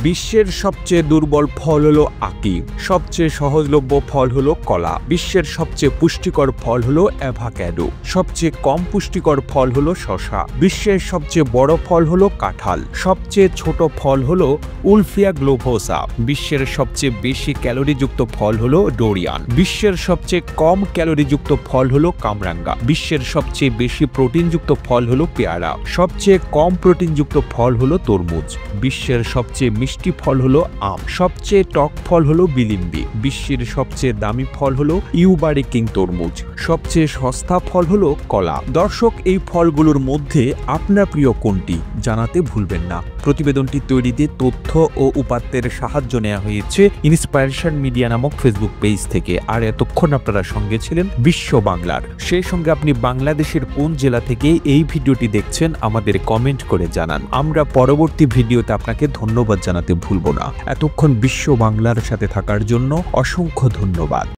বিশ্বের সবচেয়ে দুর্বল ফল হলো আকি। সবচেয়ে সহজলভ্য ফল হলো কলা। বিশ্বের সবচেয়ে পুষ্টিকর ফল হলো অ্যাভোক্যাডো। সবচেয়ে কম পুষ্টিকর ফল হলো শসা। বিশ্বের সবচেয়ে বড় ফল হলো কাঁঠাল। সবচেয়ে ছোট ফল হলো উলফিয়া গ্লোভোসা। বিশ্বের সবচেয়ে বেশি ক্যালোরিযুক্ত ফল হলো ডোরিয়ান। বিশ্বের সবচেয়ে কম ক্যালোরিযুক্ত ফল হলো কামরাঙ্গা। বিশ্বের সবচেয়ে বেশি প্রোটিনযুক্ত ফল হলো পেয়ারা। সবচেয়ে কম প্রোটিনযুক্ত ফল হলো তরমুজ। বিশ্বের সবচেয়ে মিষ্টি ফল হলো আম। সবচেয়ে টক ফল হলো বিলিম্বি। বিশ্বের সবচেয়ে দামি ফল হলো ইউবারি কিং তরমুজ। সবচেয়ে সস্তা ফল হলো কলা। দর্শক, এই ফলগুলোর মধ্যে আপনার প্রিয় কোনটি জানাতে ভুলবেন না। প্রতিবেদনটি তৈরিতে তথ্য ও উপাত্তের সাহায্য নেওয়া হয়েছে ইন্সপাইরেশন মিডিয়া নামক ফেসবুক পেজ থেকে। আর এতক্ষণ আপনারা সঙ্গে ছিলেন বিশ্ব বাংলার। সেই সঙ্গে আপনি বাংলাদেশের কোন জেলা থেকে এই ভিডিওটি দেখছেন আমাদের কমেন্ট করে জানান। আমরা পরবর্তী ভিডিওতে আপনাকে ধন্যবাদ জানাতে ভুলব না। এতক্ষণ বিশ্ব বাংলার সাথে থাকার জন্য অসংখ্য ধন্যবাদ।